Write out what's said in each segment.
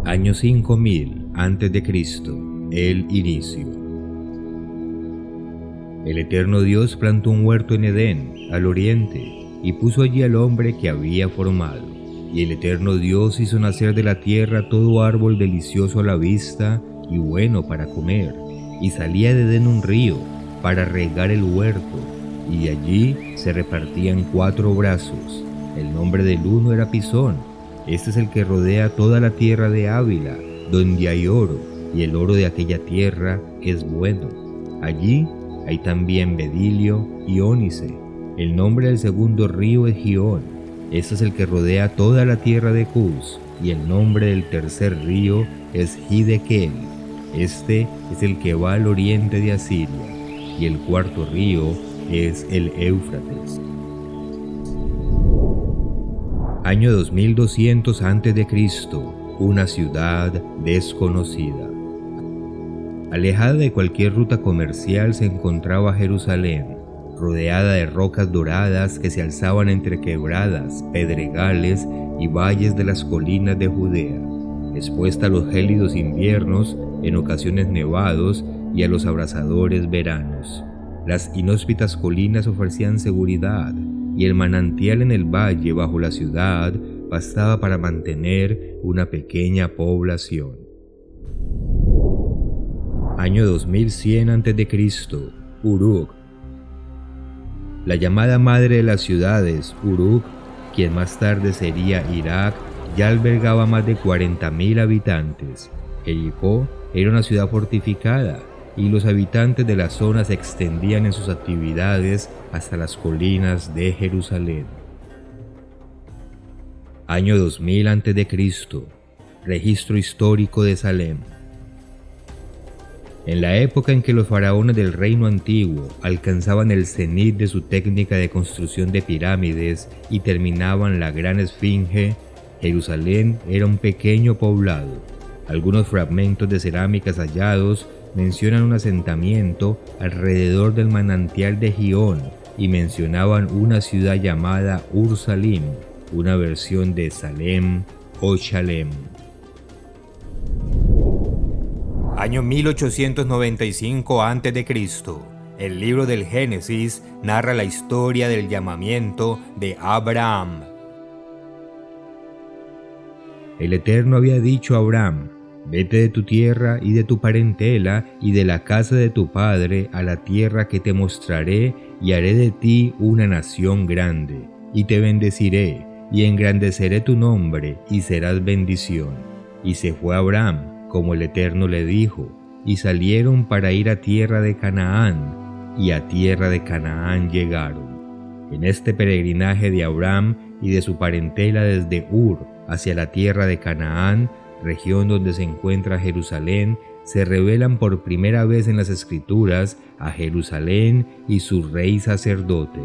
Año 5000 a.C., el inicio. El eterno Dios plantó un huerto en Edén, al oriente, y puso allí al hombre que había formado. Y el eterno Dios hizo nacer de la tierra todo árbol delicioso a la vista y bueno para comer. Y salía de Edén un río para regar el huerto, y de allí se repartían 4 brazos. El nombre del uno era Pisón. Este es el que rodea toda la tierra de Ávila, donde hay oro, y el oro de aquella tierra es bueno. Allí hay también bedilio y ónice. El nombre del segundo río es Gihón. Este es el que rodea toda la tierra de Cus, y el nombre del tercer río es Hidekel. Este es el que va al oriente de Asiria, y el cuarto río es el Éufrates. Año 2200 a.C., una ciudad desconocida. Alejada de cualquier ruta comercial se encontraba Jerusalén, rodeada de rocas doradas que se alzaban entre quebradas, pedregales y valles de las colinas de Judea, expuesta a los gélidos inviernos, en ocasiones nevados, y a los abrasadores veranos. Las inhóspitas colinas ofrecían seguridad, y el manantial en el valle bajo la ciudad bastaba para mantener una pequeña población. Año 2100 a.C., Uruk. La llamada madre de las ciudades, Uruk, quien más tarde sería Irak, ya albergaba más de 40.000 habitantes. Jericó era una ciudad fortificada, y los habitantes de la zona se extendían en sus actividades hasta las colinas de Jerusalén. Año 2000 a.C., registro histórico de Salem. En la época en que los faraones del reino antiguo alcanzaban el cenit de su técnica de construcción de pirámides y terminaban la gran esfinge, Jerusalén era un pequeño poblado. Algunos fragmentos de cerámicas hallados mencionan un asentamiento alrededor del manantial de Gihón y mencionaban una ciudad llamada Ur-Salim, una versión de Salem o Shalem. Año 1895 a.C. El libro del Génesis narra la historia del llamamiento de Abraham. El Eterno había dicho a Abraham: vete de tu tierra y de tu parentela y de la casa de tu padre a la tierra que te mostraré, y haré de ti una nación grande, y te bendeciré, y engrandeceré tu nombre, y serás bendición. Y se fue Abraham, como el Eterno le dijo, y salieron para ir a tierra de Canaán, y a tierra de Canaán llegaron. En este peregrinaje de Abraham y de su parentela desde Ur hacia la tierra de Canaán, región donde se encuentra Jerusalén, se revelan por primera vez en las Escrituras a Jerusalén y su rey sacerdote.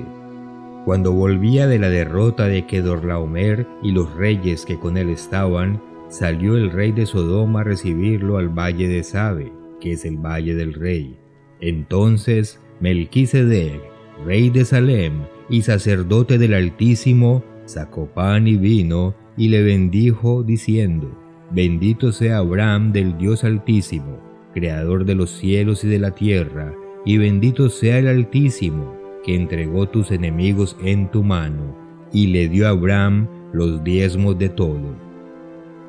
Cuando volvía de la derrota de Kedorlaomer y los reyes que con él estaban, salió el rey de Sodoma a recibirlo al valle de Sabe, que es el valle del rey. Entonces Melquisedec, rey de Salem y sacerdote del Altísimo, sacó pan y vino y le bendijo diciendo: bendito sea Abraham del Dios Altísimo, creador de los cielos y de la tierra, y bendito sea el Altísimo, que entregó tus enemigos en tu mano, y le dio a Abraham los diezmos de todo.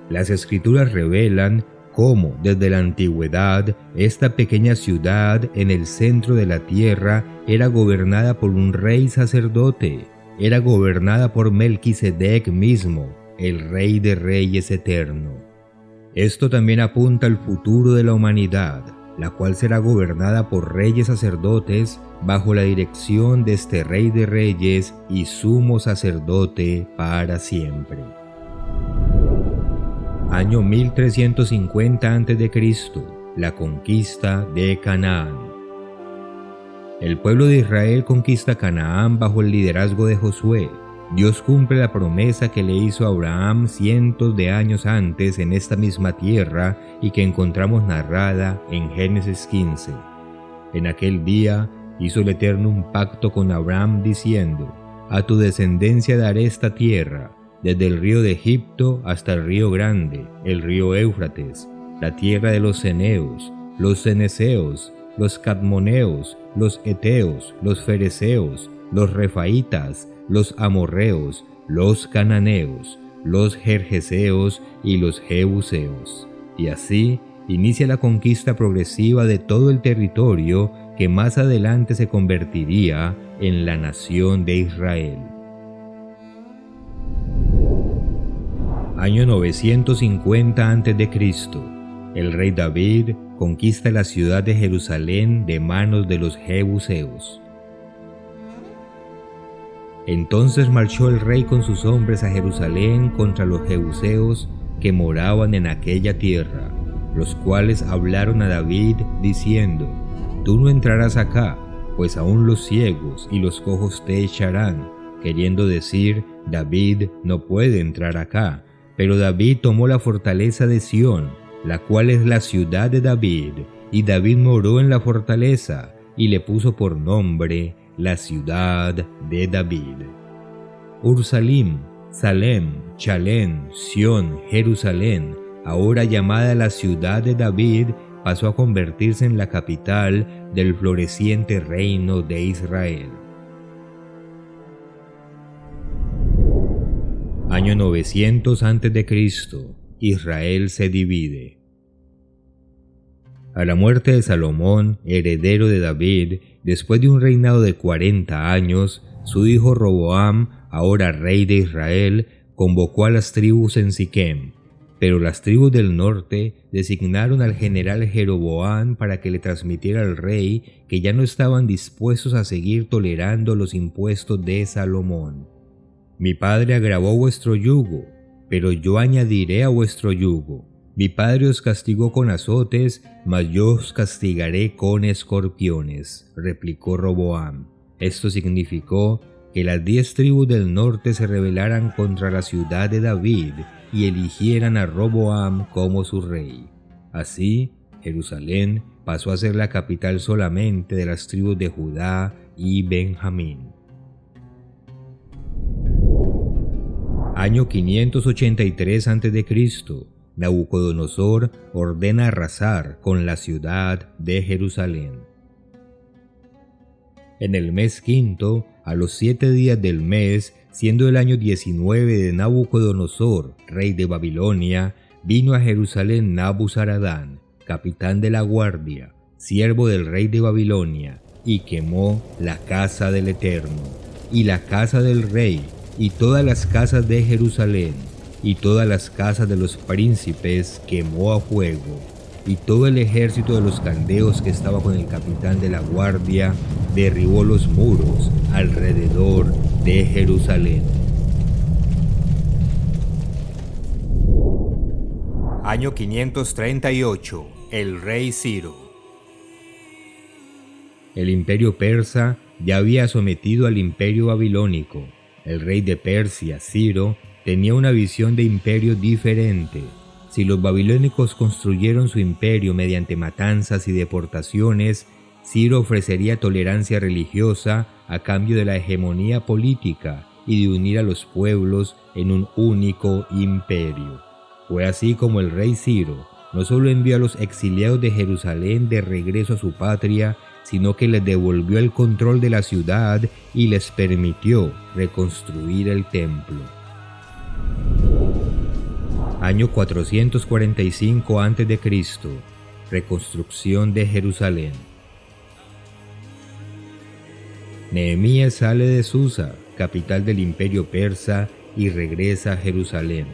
Las Escrituras revelan cómo desde la antigüedad esta pequeña ciudad en el centro de la tierra era gobernada por un rey sacerdote, era gobernada por Melquisedec mismo, el Rey de Reyes eterno. Esto también apunta al futuro de la humanidad, la cual será gobernada por reyes sacerdotes bajo la dirección de este Rey de Reyes y sumo sacerdote para siempre. Año 1350 a.C., la conquista de Canaán. El pueblo de Israel conquista Canaán bajo el liderazgo de Josué. Dios cumple la promesa que le hizo a Abraham cientos de años antes en esta misma tierra y que encontramos narrada en Génesis 15. En aquel día hizo el Eterno un pacto con Abraham diciendo: a tu descendencia daré esta tierra, desde el río de Egipto hasta el río Grande, el río Éufrates, la tierra de los ceneos, los ceneseos, los cadmoneos, los eteos, los fereceos, los refaitas, los amorreos, los cananeos, los gergeseos y los jebuseos. Y así inicia la conquista progresiva de todo el territorio que más adelante se convertiría en la nación de Israel. Año 950 a.C. El rey David conquista la ciudad de Jerusalén de manos de los jebuseos. Entonces marchó el rey con sus hombres a Jerusalén contra los jebuseos que moraban en aquella tierra, los cuales hablaron a David diciendo: Tú no entrarás acá, pues aún los ciegos y los cojos te echarán, queriendo decir: David no puede entrar acá. Pero David tomó la fortaleza de Sión, la cual es la ciudad de David, y David moró en la fortaleza, y le puso por nombre la ciudad de David. Ursalim, Salem, Chalén, Sión, Jerusalén, ahora llamada la ciudad de David, pasó a convertirse en la capital del floreciente reino de Israel. Año 900 a.C. Israel se divide. A la muerte de Salomón, heredero de David, después de un reinado de 40 años, su hijo Roboam, ahora rey de Israel, convocó a las tribus en Siquem, pero las tribus del norte designaron al general Jeroboam para que le transmitiera al rey que ya no estaban dispuestos a seguir tolerando los impuestos de Salomón. Mi padre agravó vuestro yugo, pero yo añadiré a vuestro yugo. Mi padre os castigó con azotes, mas yo os castigaré con escorpiones, replicó Roboam. Esto significó que las 10 tribus del norte se rebelaran contra la ciudad de David y eligieran a Roboam como su rey. Así, Jerusalén pasó a ser la capital solamente de las tribus de Judá y Benjamín. Año 583 a.C. Nabucodonosor ordena arrasar con la ciudad de Jerusalén. En el mes quinto, a los 7 días del mes, siendo el año 19 de Nabucodonosor, rey de Babilonia, vino a Jerusalén Nabuzaradán, capitán de la guardia, siervo del rey de Babilonia, y quemó la casa del Eterno, y la casa del rey, y todas las casas de Jerusalén, y todas las casas de los príncipes quemó a fuego, y todo el ejército de los caldeos que estaba con el capitán de la guardia derribó los muros alrededor de Jerusalén. Año 538. El rey Ciro. El imperio persa ya había sometido al imperio babilónico. El rey de Persia, Ciro, tenía una visión de imperio diferente. Si los babilónicos construyeron su imperio mediante matanzas y deportaciones, Ciro ofrecería tolerancia religiosa a cambio de la hegemonía política y de unir a los pueblos en un único imperio. Fue así como el rey Ciro no solo envió a los exiliados de Jerusalén de regreso a su patria, sino que les devolvió el control de la ciudad y les permitió reconstruir el templo. Año 445 a.C. Reconstrucción de Jerusalén. Nehemías sale de Susa, capital del imperio persa, y regresa a Jerusalén.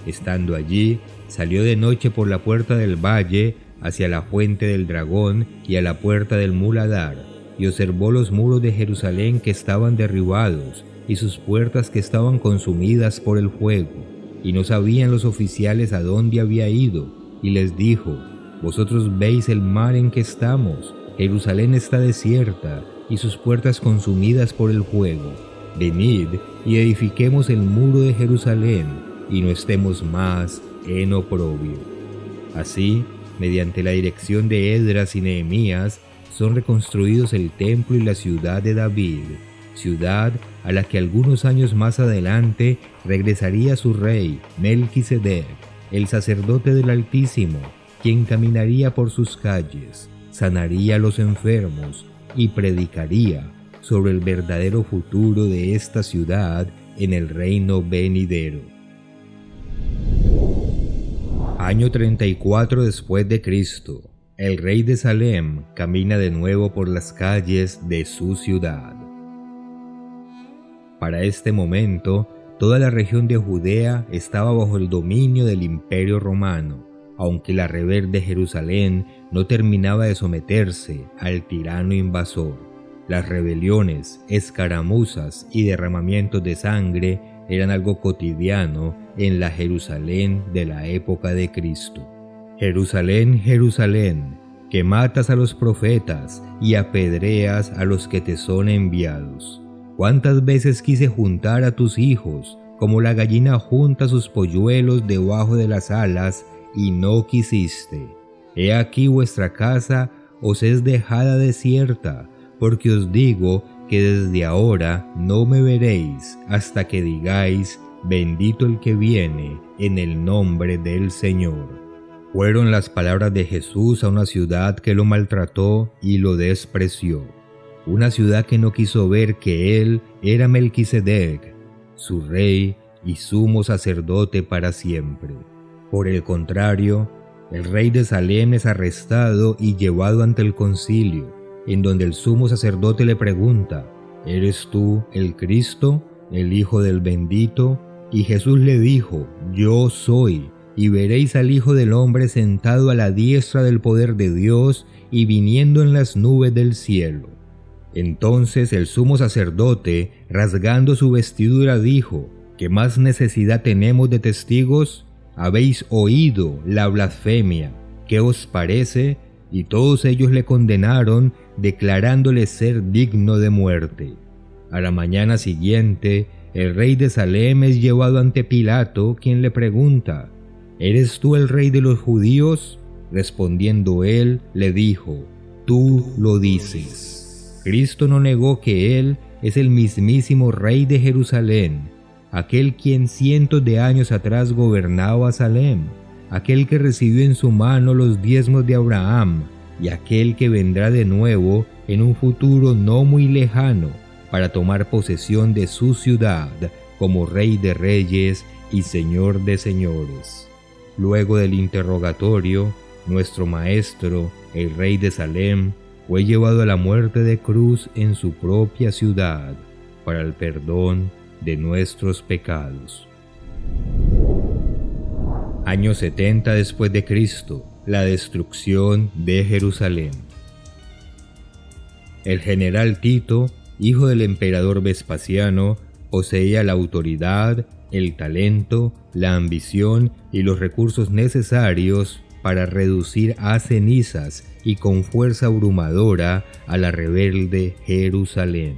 Estando allí, salió de noche por la puerta del valle hacia la fuente del dragón y a la puerta del muladar, y observó los muros de Jerusalén que estaban derribados y sus puertas que estaban consumidas por el fuego, y no sabían los oficiales a dónde había ido, y les dijo: Vosotros veis el mar en que estamos, Jerusalén está desierta y sus puertas consumidas por el fuego. Venid y edifiquemos el muro de Jerusalén, y no estemos más en oprobio. Así, mediante la dirección de Esdras y Nehemías, son reconstruidos el templo y la ciudad de David, ciudad a la que algunos años más adelante regresaría su rey, Melquisedec, el sacerdote del Altísimo, quien caminaría por sus calles, sanaría a los enfermos y predicaría sobre el verdadero futuro de esta ciudad en el reino venidero. Año 34 después de Cristo. El rey de Salem camina de nuevo por las calles de su ciudad. Para este momento, toda la región de Judea estaba bajo el dominio del Imperio Romano, aunque la rebelde Jerusalén no terminaba de someterse al tirano invasor. Las rebeliones, escaramuzas y derramamientos de sangre eran algo cotidiano en la Jerusalén de la época de Cristo. Jerusalén, Jerusalén, que matas a los profetas y apedreas a los que te son enviados. ¿Cuántas veces quise juntar a tus hijos, como la gallina junta sus polluelos debajo de las alas, y no quisiste? He aquí vuestra casa os es dejada desierta, porque os digo que desde ahora no me veréis hasta que digáis, bendito el que viene en el nombre del Señor. Fueron las palabras de Jesús a una ciudad que lo maltrató y lo despreció. Una ciudad que no quiso ver que él era Melquisedec, su rey y sumo sacerdote para siempre. Por el contrario, el rey de Salem es arrestado y llevado ante el concilio, en donde el sumo sacerdote le pregunta, ¿eres tú el Cristo, el Hijo del Bendito? Y Jesús le dijo, yo soy. Y veréis al Hijo del Hombre sentado a la diestra del poder de Dios y viniendo en las nubes del cielo. Entonces el sumo sacerdote, rasgando su vestidura, dijo, ¿qué más necesidad tenemos de testigos? Habéis oído la blasfemia. ¿Qué os parece? Y todos ellos le condenaron, declarándole ser digno de muerte. A la mañana siguiente, el rey de Salem es llevado ante Pilato, quien le pregunta, ¿eres tú el rey de los judíos? Respondiendo él, le dijo, tú lo dices. Cristo no negó que él es el mismísimo rey de Jerusalén, aquel quien cientos de años atrás gobernaba Salem, aquel que recibió en su mano los diezmos de Abraham y aquel que vendrá de nuevo en un futuro no muy lejano para tomar posesión de su ciudad como Rey de Reyes y Señor de Señores. Luego del interrogatorio, nuestro maestro, el rey de Salem, fue llevado a la muerte de cruz en su propia ciudad para el perdón de nuestros pecados. Año 70 después de Cristo, la destrucción de Jerusalén. El general Tito, hijo del emperador Vespasiano, poseía la autoridad, el talento, la ambición y los recursos necesarios para reducir a cenizas y con fuerza abrumadora a la rebelde Jerusalén.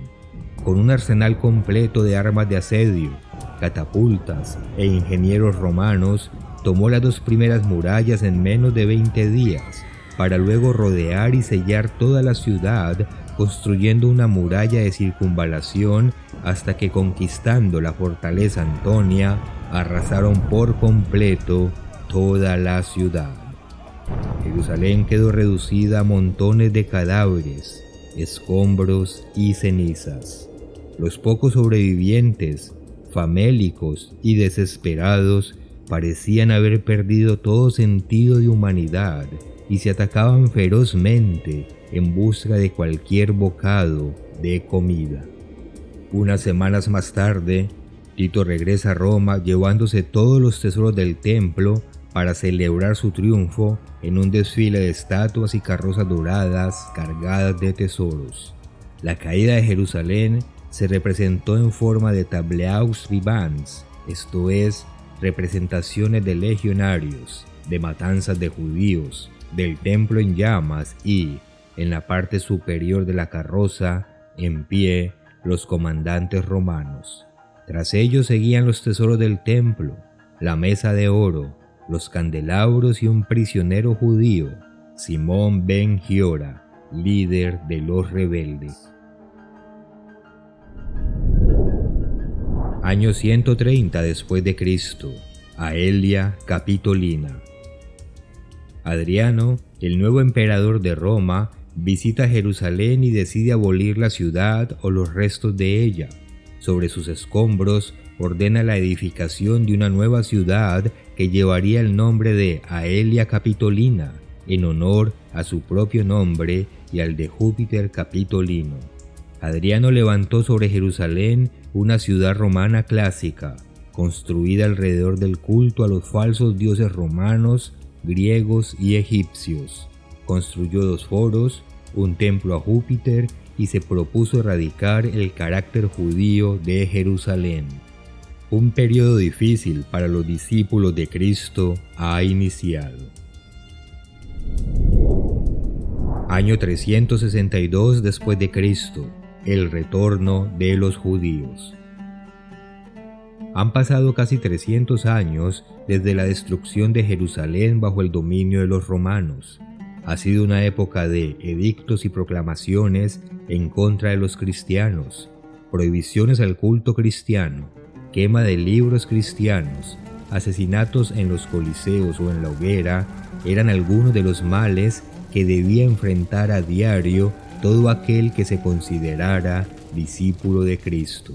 Con un arsenal completo de armas de asedio, catapultas e ingenieros romanos, tomó las dos primeras murallas en menos de 20 días, para luego rodear y sellar toda la ciudad, construyendo una muralla de circunvalación hasta que, conquistando la fortaleza Antonia, arrasaron por completo toda la ciudad. Jerusalén quedó reducida a montones de cadáveres, escombros y cenizas. Los pocos sobrevivientes, famélicos y desesperados, parecían haber perdido todo sentido de humanidad y se atacaban ferozmente en busca de cualquier bocado de comida. Unas semanas más tarde, Tito regresa a Roma llevándose todos los tesoros del templo para celebrar su triunfo en un desfile de estatuas y carrozas doradas cargadas de tesoros. La caída de Jerusalén se representó en forma de tableaux vivants, esto es, representaciones de legionarios, de matanzas de judíos, del templo en llamas y, en la parte superior de la carroza, en pie, los comandantes romanos. Tras ellos seguían los tesoros del templo, la mesa de oro, los candelabros y un prisionero judío, Simón ben Giora, líder de los rebeldes. Año 130 después de Cristo. Aelia Capitolina. Adriano, el nuevo emperador de Roma, visita Jerusalén y decide abolir la ciudad o los restos de ella. Sobre sus escombros ordena la edificación de una nueva ciudad que llevaría el nombre de Aelia Capitolina, en honor a su propio nombre y al de Júpiter Capitolino. Adriano levantó sobre Jerusalén una ciudad romana clásica, construida alrededor del culto a los falsos dioses romanos, griegos y egipcios. Construyó 2 foros, un templo a Júpiter y se propuso erradicar el carácter judío de Jerusalén. Un periodo difícil para los discípulos de Cristo ha iniciado. Año 362 después de Cristo. El retorno de los judíos. Han pasado casi 300 años desde la destrucción de Jerusalén bajo el dominio de los romanos. Ha sido una época de edictos y proclamaciones en contra de los cristianos, prohibiciones al culto cristiano, quema de libros cristianos, asesinatos en los coliseos o en la hoguera eran algunos de los males que debía enfrentar a diario todo aquel que se considerara discípulo de Cristo.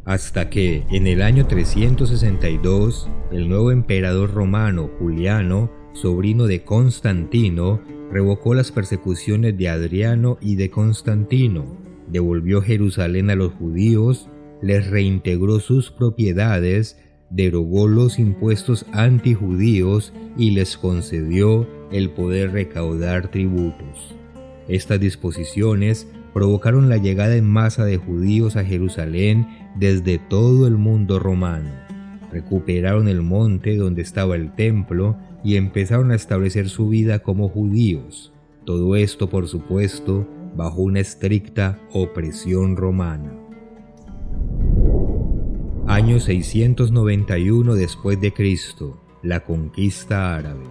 Hasta que, en el año 362, el nuevo emperador romano Juliano, sobrino de Constantino, revocó las persecuciones de Adriano y de Constantino, devolvió Jerusalén a los judíos, les reintegró sus propiedades, derogó los impuestos antijudíos y les concedió el poder recaudar tributos. Estas disposiciones provocaron la llegada en masa de judíos a Jerusalén desde todo el mundo romano. Recuperaron el monte donde estaba el templo y empezaron a establecer su vida como judíos. Todo esto, por supuesto, bajo una estricta opresión romana. Año 691 después de Cristo. La conquista árabe.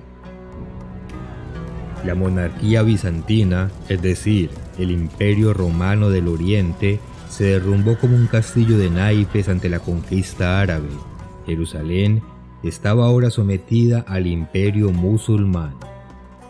La monarquía bizantina, es decir, el Imperio Romano del Oriente, se derrumbó como un castillo de naipes ante la conquista árabe. Jerusalén estaba ahora sometida al Imperio musulmán.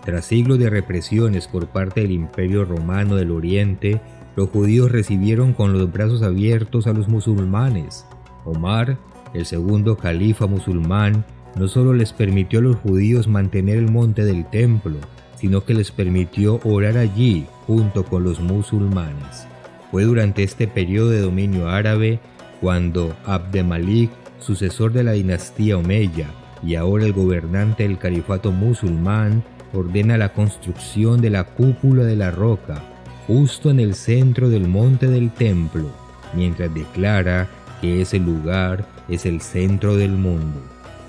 Tras siglos de represiones por parte del Imperio Romano del Oriente, los judíos recibieron con los brazos abiertos a los musulmanes. Omar, el segundo califa musulmán, no solo les permitió a los judíos mantener el monte del templo, sino que les permitió orar allí junto con los musulmanes. Fue durante este periodo de dominio árabe cuando Abd-el-Malik, sucesor de la dinastía Omeya y ahora el gobernante del califato musulmán, ordena la construcción de la cúpula de la roca justo en el centro del monte del templo, mientras declara que ese lugar es el centro del mundo.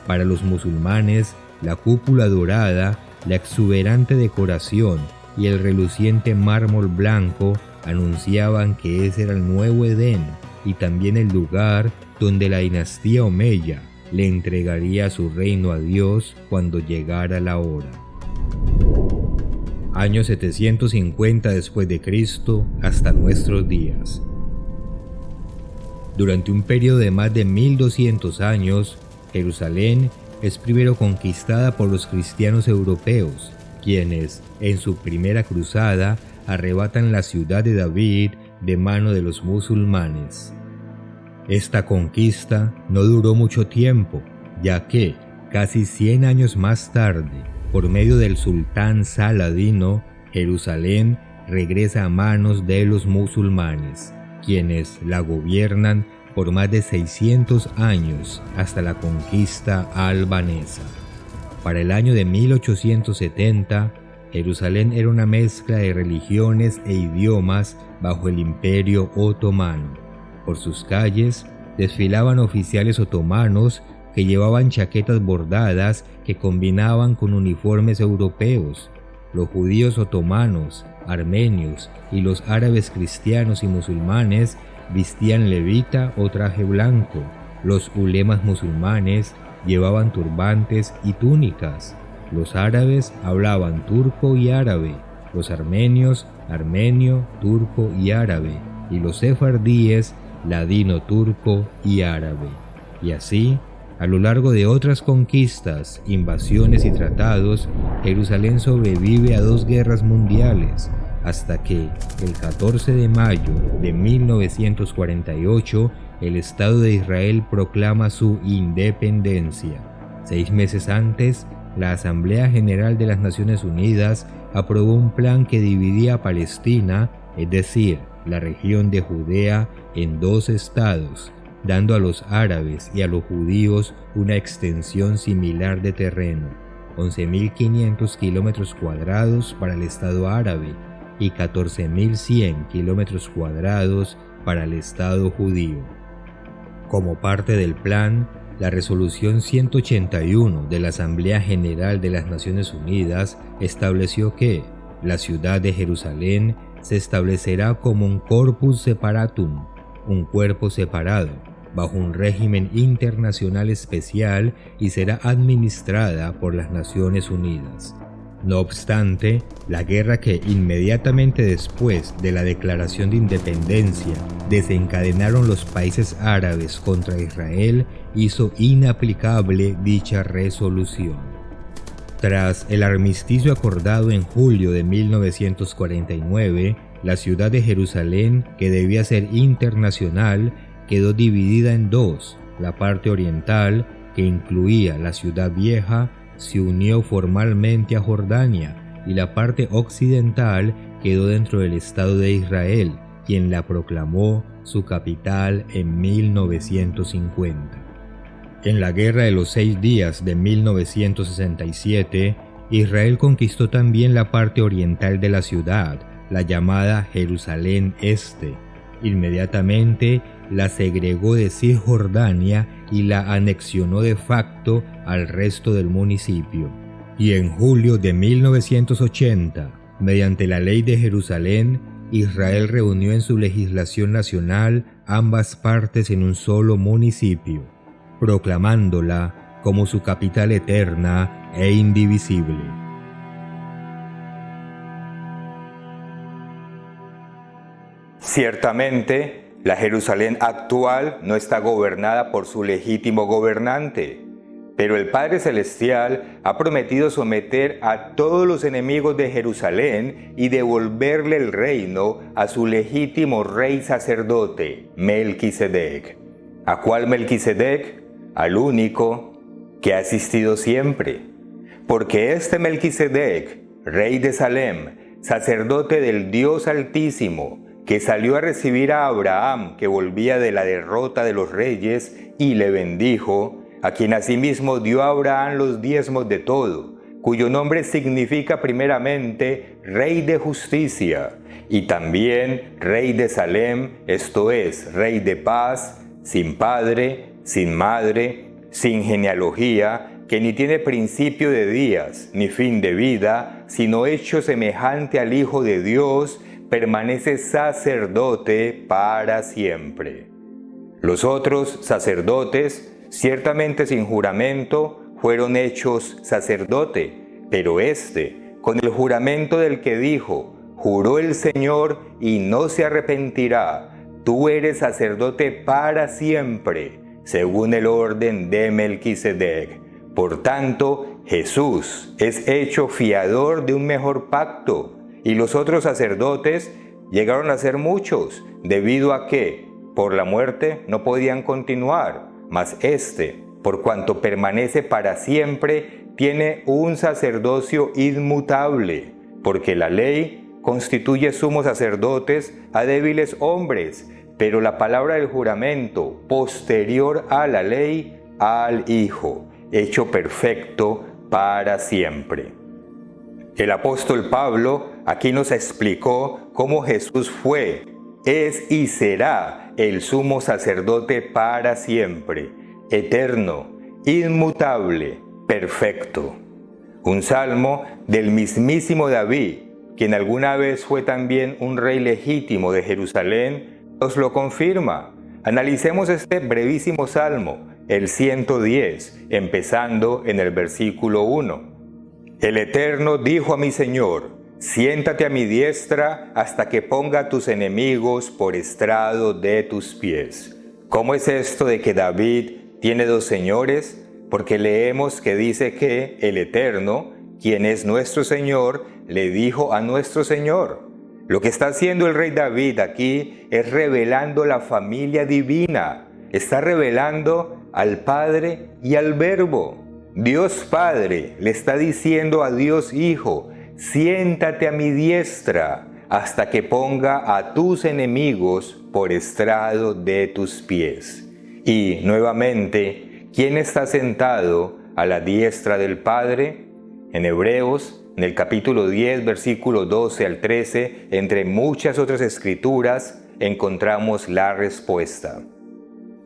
Para los musulmanes, la cúpula dorada, la exuberante decoración y el reluciente mármol blanco anunciaban que ese era el nuevo Edén y también el lugar donde la dinastía Omeya le entregaría su reino a Dios cuando llegara la hora. Año 750 después de Cristo hasta nuestros días. Durante un periodo de más de 1200 años, Jerusalén es primero conquistada por los cristianos europeos, quienes, en su primera cruzada, arrebatan la ciudad de David de mano de los musulmanes. Esta conquista no duró mucho tiempo, ya que, casi 100 años más tarde, por medio del sultán Saladino, Jerusalén regresa a manos de los musulmanes, quienes la gobiernan por más de 600 años hasta la conquista albanesa. Para el año de 1870, Jerusalén era una mezcla de religiones e idiomas bajo el Imperio Otomano. Por sus calles desfilaban oficiales otomanos que llevaban chaquetas bordadas que combinaban con uniformes europeos. Los judíos otomanos, armenios y los árabes cristianos y musulmanes vestían levita o traje blanco. Los ulemas musulmanes llevaban turbantes y túnicas. Los árabes hablaban turco y árabe. Los armenios, armenio, turco y árabe. Y los sefardíes ladino, turco y árabe. Y así, a lo largo de otras conquistas, invasiones y tratados, Jerusalén sobrevive a 2 guerras mundiales, hasta que, el 14 de mayo de 1948, el Estado de Israel proclama su independencia. 6 meses antes, la Asamblea General de las Naciones Unidas aprobó un plan que dividía a Palestina, es decir, la región de Judea, en 2 estados, dando a los árabes y a los judíos una extensión similar de terreno, 11.500 kilómetros cuadrados para el Estado árabe y 14.100 kilómetros cuadrados para el Estado judío. Como parte del plan, la Resolución 181 de la Asamblea General de las Naciones Unidas estableció que la ciudad de Jerusalén se establecerá como un corpus separatum, un cuerpo separado, bajo un régimen internacional especial y será administrada por las Naciones Unidas. No obstante, la guerra que inmediatamente después de la declaración de independencia desencadenaron los países árabes contra Israel hizo inaplicable dicha resolución. Tras el armisticio acordado en julio de 1949, la ciudad de Jerusalén, que debía ser internacional, quedó dividida en 2. La parte oriental, que incluía la ciudad vieja, se unió formalmente a Jordania, y la parte occidental quedó dentro del Estado de Israel, quien la proclamó su capital en 1950. En la Guerra de los 6 días de 1967, Israel conquistó también la parte oriental de la ciudad, la llamada Jerusalén Este. Inmediatamente la segregó de Cisjordania y la anexionó de facto al resto del municipio. Y en julio de 1980, mediante la Ley de Jerusalén, Israel reunió en su legislación nacional ambas partes en un solo municipio, proclamándola como su capital eterna e indivisible. Ciertamente, la Jerusalén actual no está gobernada por su legítimo gobernante, pero el Padre Celestial ha prometido someter a todos los enemigos de Jerusalén y devolverle el reino a su legítimo rey sacerdote, Melquisedec. ¿A cuál Melquisedec? Al único que ha existido siempre. Porque este Melquisedec, rey de Salem, sacerdote del Dios Altísimo, que salió a recibir a Abraham, que volvía de la derrota de los reyes, y le bendijo, a quien asimismo dio a Abraham los diezmos de todo, cuyo nombre significa primeramente Rey de Justicia, y también Rey de Salem, esto es, Rey de Paz, sin padre, sin madre, sin genealogía, que ni tiene principio de días, ni fin de vida, sino hecho semejante al Hijo de Dios, permanece sacerdote para siempre. Los otros sacerdotes, ciertamente sin juramento, fueron hechos sacerdote, pero este, con el juramento del que dijo, juró el Señor y no se arrepentirá, tú eres sacerdote para siempre, según el orden de Melquisedec. Por tanto, Jesús es hecho fiador de un mejor pacto, y los otros sacerdotes llegaron a ser muchos, debido a que, por la muerte, no podían continuar, mas este, por cuanto permanece para siempre, tiene un sacerdocio inmutable, porque la ley constituye sumos sacerdotes a débiles hombres, pero la palabra del juramento, posterior a la ley, al Hijo, hecho perfecto para siempre. El apóstol Pablo aquí nos explicó cómo Jesús fue, es y será el sumo sacerdote para siempre, eterno, inmutable, perfecto. Un salmo del mismísimo David, quien alguna vez fue también un rey legítimo de Jerusalén, nos lo confirma. Analicemos este brevísimo salmo, el 110, empezando en el versículo 1. El Eterno dijo a mi Señor, siéntate a mi diestra hasta que ponga a tus enemigos por estrado de tus pies. ¿Cómo es esto de que David tiene dos señores? Porque leemos que dice que el Eterno, quien es nuestro Señor, le dijo a nuestro Señor. Lo que está haciendo el rey David aquí es revelando la familia divina. Está revelando al Padre y al Verbo. Dios Padre le está diciendo a Dios Hijo, siéntate a mi diestra hasta que ponga a tus enemigos por estrado de tus pies. Y nuevamente, ¿quién está sentado a la diestra del Padre? En Hebreos, en el capítulo 10, versículo 12 al 13, entre muchas otras escrituras, encontramos la respuesta.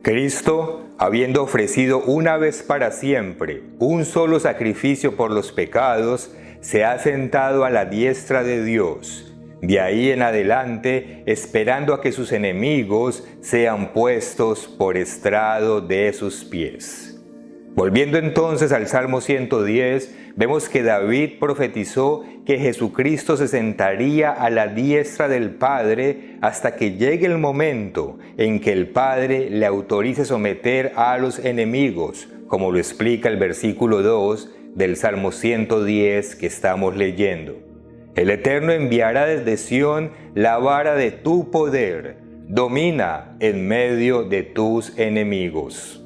Cristo, habiendo ofrecido una vez para siempre un solo sacrificio por los pecados, se ha sentado a la diestra de Dios. De ahí en adelante, esperando a que sus enemigos sean puestos por estrado de sus pies. Volviendo entonces al Salmo 110, vemos que David profetizó que Jesucristo se sentaría a la diestra del Padre hasta que llegue el momento en que el Padre le autorice someter a los enemigos, como lo explica el versículo 2 del Salmo 110 que estamos leyendo. El Eterno enviará desde Sión la vara de tu poder, domina en medio de tus enemigos.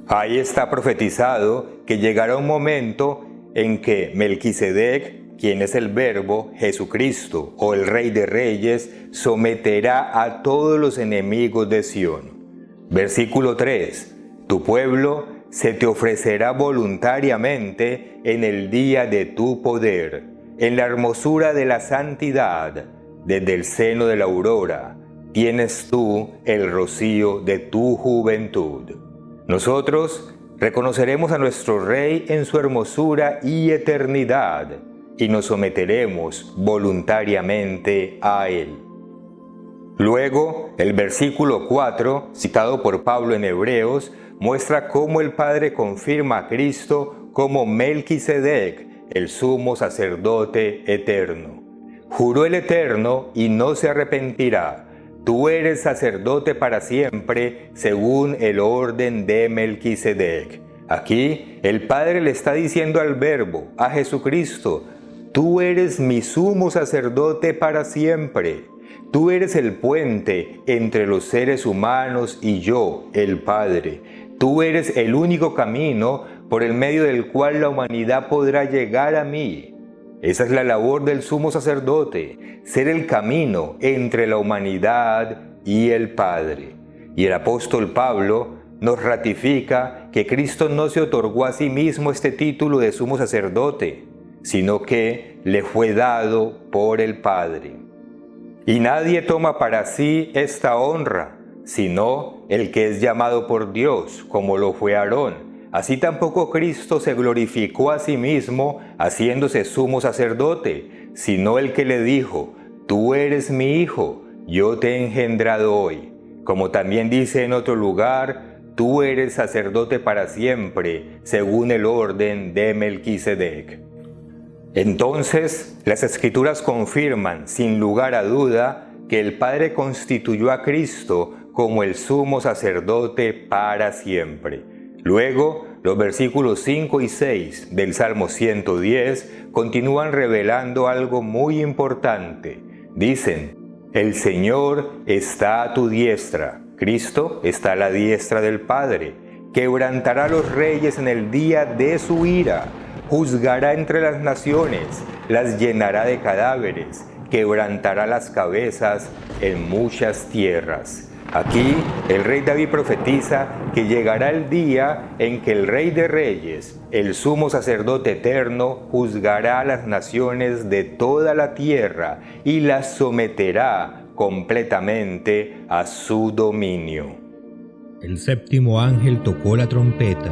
Ahí está profetizado que llegará un momento en que Melquisedec, quien es el Verbo, Jesucristo o el Rey de Reyes, someterá a todos los enemigos de Sión. Versículo 3. Tu pueblo se te ofrecerá voluntariamente en el día de tu poder, en la hermosura de la santidad, desde el seno de la aurora, tienes tú el rocío de tu juventud. Nosotros reconoceremos a nuestro Rey en su hermosura y eternidad y nos someteremos voluntariamente a Él. Luego, el versículo 4, citado por Pablo en Hebreos, muestra cómo el Padre confirma a Cristo como Melquisedec, el sumo sacerdote eterno. Juró el Eterno y no se arrepentirá. Tú eres sacerdote para siempre, según el orden de Melquisedec. Aquí, el Padre le está diciendo al Verbo, a Jesucristo, tú eres mi sumo sacerdote para siempre. Tú eres el puente entre los seres humanos y yo, el Padre. Tú eres el único camino por el medio del cual la humanidad podrá llegar a mí. Esa es la labor del sumo sacerdote, ser el camino entre la humanidad y el Padre. Y el apóstol Pablo nos ratifica que Cristo no se otorgó a sí mismo este título de sumo sacerdote, sino que le fue dado por el Padre. Y nadie toma para sí esta honra, sino el que es llamado por Dios, como lo fue Aarón. Así tampoco Cristo se glorificó a sí mismo haciéndose sumo sacerdote, sino el que le dijo, tú eres mi hijo, yo te he engendrado hoy. Como también dice en otro lugar, tú eres sacerdote para siempre, según el orden de Melquisedec. Entonces, las Escrituras confirman, sin lugar a duda, que el Padre constituyó a Cristo como el sumo sacerdote para siempre. Luego, los versículos 5 y 6 del Salmo 110 continúan revelando algo muy importante. Dicen, el Señor está a tu diestra, Cristo está a la diestra del Padre, quebrantará a los reyes en el día de su ira, juzgará entre las naciones, las llenará de cadáveres, quebrantará las cabezas en muchas tierras. Aquí el rey David profetiza que llegará el día en que el Rey de Reyes, el sumo sacerdote eterno, juzgará a las naciones de toda la tierra y las someterá completamente a su dominio. El séptimo ángel tocó la trompeta,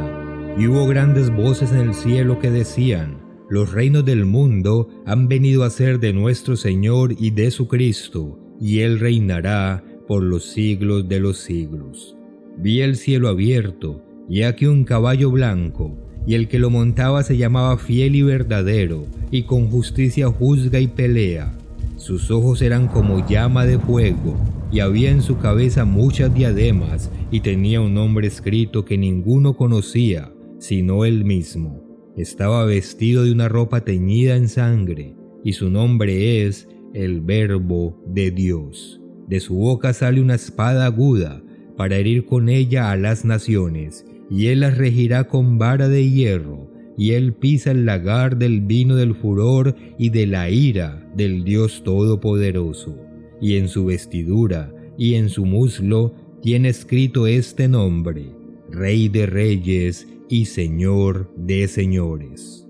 y hubo grandes voces en el cielo que decían, los reinos del mundo han venido a ser de nuestro Señor y de su Cristo, y Él reinará por los siglos de los siglos. Vi el cielo abierto, y aquí un caballo blanco, y el que lo montaba se llamaba Fiel y Verdadero, y con justicia juzga y pelea. Sus ojos eran como llama de fuego, y había en su cabeza muchas diademas, y tenía un nombre escrito que ninguno conocía, sino él mismo. Estaba vestido de una ropa teñida en sangre, y su nombre es el Verbo de Dios. De su boca sale una espada aguda, para herir con ella a las naciones, y él las regirá con vara de hierro, y él pisa el lagar del vino del furor y de la ira del Dios Todopoderoso. Y en su vestidura y en su muslo tiene escrito este nombre: Rey de Reyes y Señor de Señores.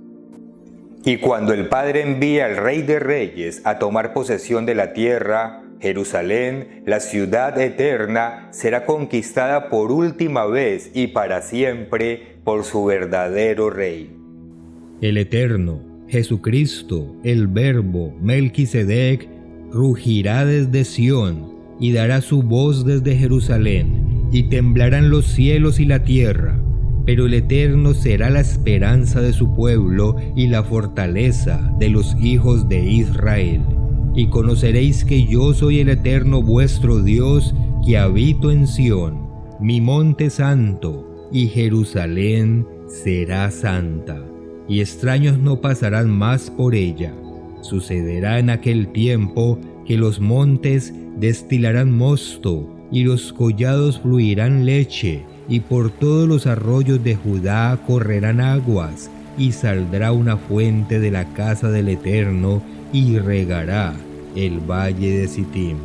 Y cuando el Padre envía al Rey de Reyes a tomar posesión de la tierra, Jerusalén, la ciudad eterna, será conquistada por última vez y para siempre por su verdadero Rey. El Eterno, Jesucristo, el Verbo, Melquisedec, rugirá desde Sión y dará su voz desde Jerusalén, y temblarán los cielos y la tierra. Pero el Eterno será la esperanza de su pueblo y la fortaleza de los hijos de Israel. Y conoceréis que yo soy el Eterno vuestro Dios, que habito en Sión, mi monte santo, y Jerusalén será santa, y extraños no pasarán más por ella. Sucederá en aquel tiempo que los montes destilarán mosto, y los collados fluirán leche, y por todos los arroyos de Judá correrán aguas, y saldrá una fuente de la casa del Eterno, y regará el valle de Sittim.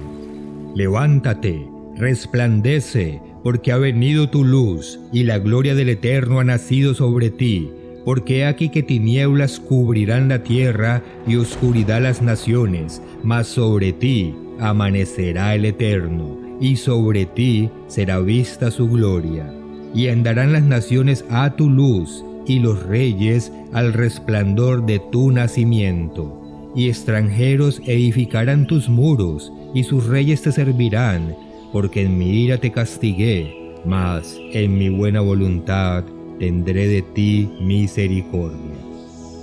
Levántate, resplandece, porque ha venido tu luz, y la gloria del Eterno ha nacido sobre ti. Porque he aquí que tinieblas cubrirán la tierra, y oscuridad las naciones, mas sobre ti amanecerá el Eterno, y sobre ti será vista su gloria. Y andarán las naciones a tu luz, y los reyes al resplandor de tu nacimiento. Y extranjeros edificarán tus muros, y sus reyes te servirán, porque en mi ira te castigué, mas en mi buena voluntad tendré de ti misericordia.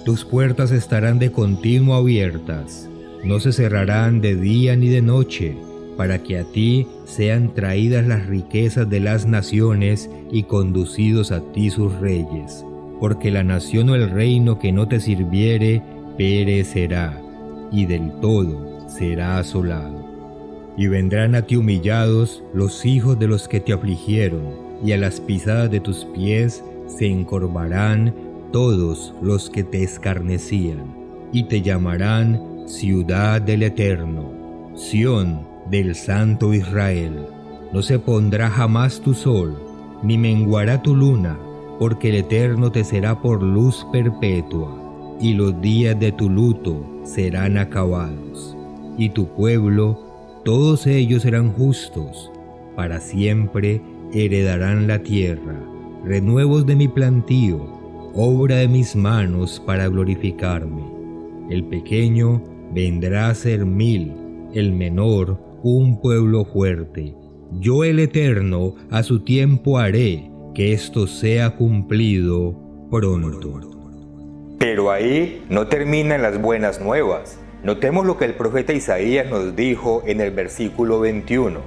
Tus puertas estarán de continuo abiertas, no se cerrarán de día ni de noche, para que a ti sean traídas las riquezas de las naciones y conducidos a ti sus reyes. Porque la nación o el reino que no te sirviere perecerá, y del todo será asolado. Y vendrán a ti humillados los hijos de los que te afligieron, y a las pisadas de tus pies se encorvarán todos los que te escarnecían, y te llamarán ciudad del Eterno, Sión del Santo Israel. No se pondrá jamás tu sol, ni menguará tu luna, porque el Eterno te será por luz perpetua, y los días de tu luto serán acabados. Y tu pueblo, todos ellos serán justos, para siempre heredarán la tierra, renuevos de mi plantío, obra de mis manos para glorificarme. El pequeño vendrá a ser 1000, el menor un pueblo fuerte. Yo el Eterno a su tiempo haré que esto sea cumplido pronto. Pero ahí no terminan las buenas nuevas. Notemos lo que el profeta Isaías nos dijo en el versículo 21.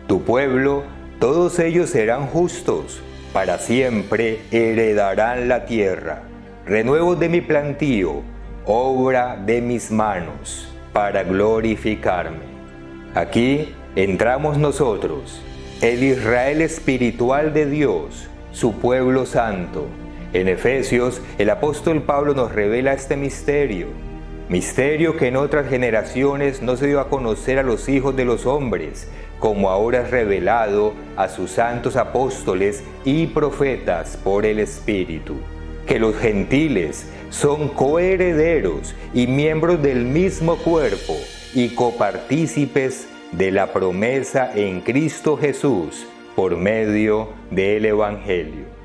Tu pueblo, todos ellos serán justos, para siempre heredarán la tierra. Renuevos de mi plantío, obra de mis manos, para glorificarme. Aquí entramos nosotros, el Israel espiritual de Dios, su pueblo santo. En Efesios, el apóstol Pablo nos revela este misterio que en otras generaciones no se dio a conocer a los hijos de los hombres, como ahora es revelado a sus santos apóstoles y profetas por el Espíritu, que los gentiles son coherederos y miembros del mismo cuerpo y copartícipes de la promesa en Cristo Jesús por medio del Evangelio.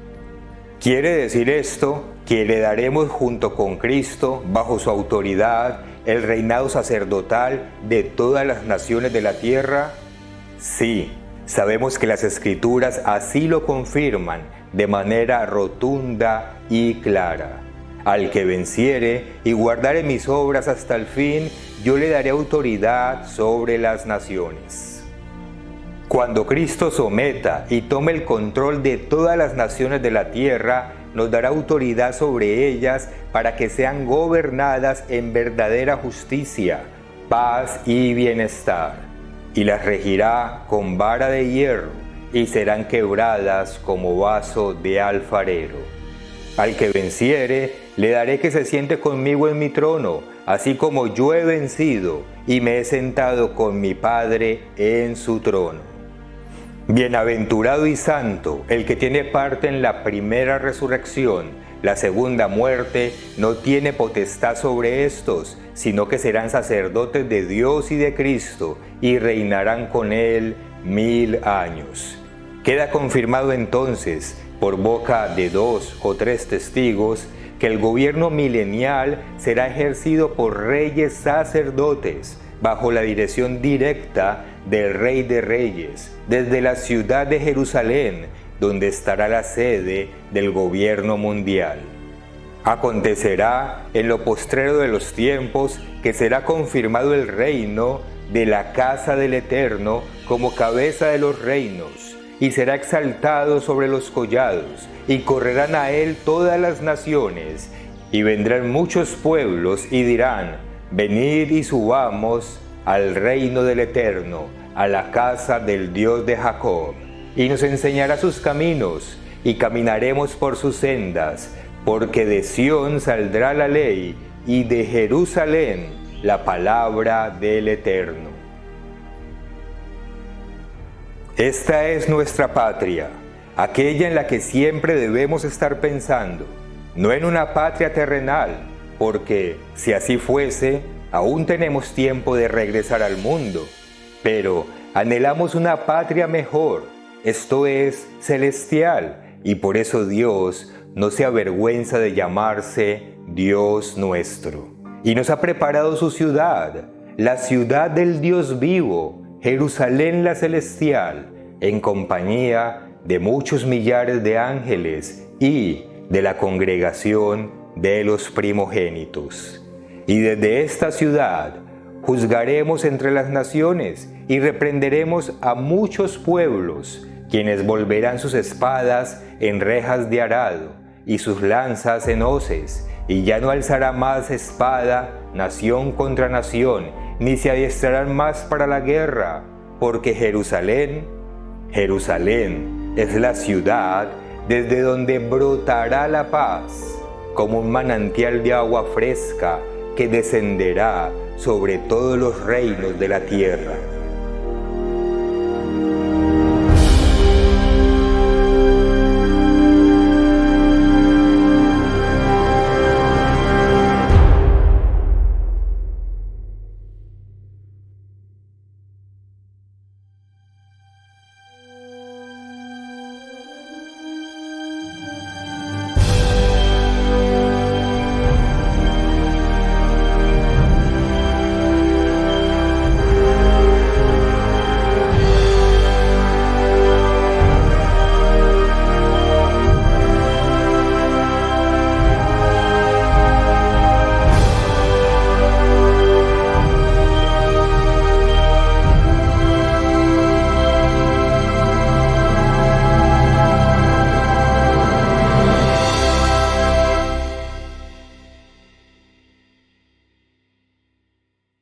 Quiere decir esto que heredaremos junto con Cristo, bajo su autoridad, el reinado sacerdotal de todas las naciones de la tierra. Sí, sabemos que las Escrituras así lo confirman, de manera rotunda y clara. Al que venciere y guardare mis obras hasta el fin, yo le daré autoridad sobre las naciones. Cuando Cristo someta y tome el control de todas las naciones de la tierra, nos dará autoridad sobre ellas para que sean gobernadas en verdadera justicia, paz y bienestar, y las regirá con vara de hierro, y serán quebradas como vaso de alfarero. Al que venciere, le daré que se siente conmigo en mi trono, así como yo he vencido y me he sentado con mi Padre en su trono. Bienaventurado y santo el que tiene parte en la primera resurrección. La segunda muerte no tiene potestad sobre estos, sino que serán sacerdotes de Dios y de Cristo, y reinarán con él 1000 años. Queda confirmado entonces, por boca de 2 o 3 testigos, que el gobierno milenial será ejercido por reyes sacerdotes, bajo la dirección directa del Rey de Reyes, desde la ciudad de Jerusalén, donde estará la sede del gobierno mundial. Acontecerá en lo postrero de los tiempos que será confirmado el reino de la casa del Eterno como cabeza de los reinos, y será exaltado sobre los collados, y correrán a él todas las naciones, y vendrán muchos pueblos y dirán: venid y subamos al reino del Eterno, a la casa del Dios de Jacob, y nos enseñará sus caminos, y caminaremos por sus sendas, porque de Sión saldrá la ley, y de Jerusalén la palabra del Eterno. Esta es nuestra patria, aquella en la que siempre debemos estar pensando, no en una patria terrenal, porque si así fuese, aún tenemos tiempo de regresar al mundo, pero anhelamos una patria mejor, esto es, celestial, y por eso Dios no se avergüenza de llamarse Dios nuestro. Y nos ha preparado su ciudad, la ciudad del Dios vivo, Jerusalén la celestial, en compañía de muchos millares de ángeles y de la congregación de los primogénitos. Y desde esta ciudad juzgaremos entre las naciones y reprenderemos a muchos pueblos, quienes volverán sus espadas en rejas de arado y sus lanzas en hoces, y ya no alzará más espada nación contra nación, ni se adiestrarán más para la guerra, porque Jerusalén, Jerusalén es la ciudad desde donde brotará la paz, como un manantial de agua fresca que descenderá sobre todos los reinos de la tierra.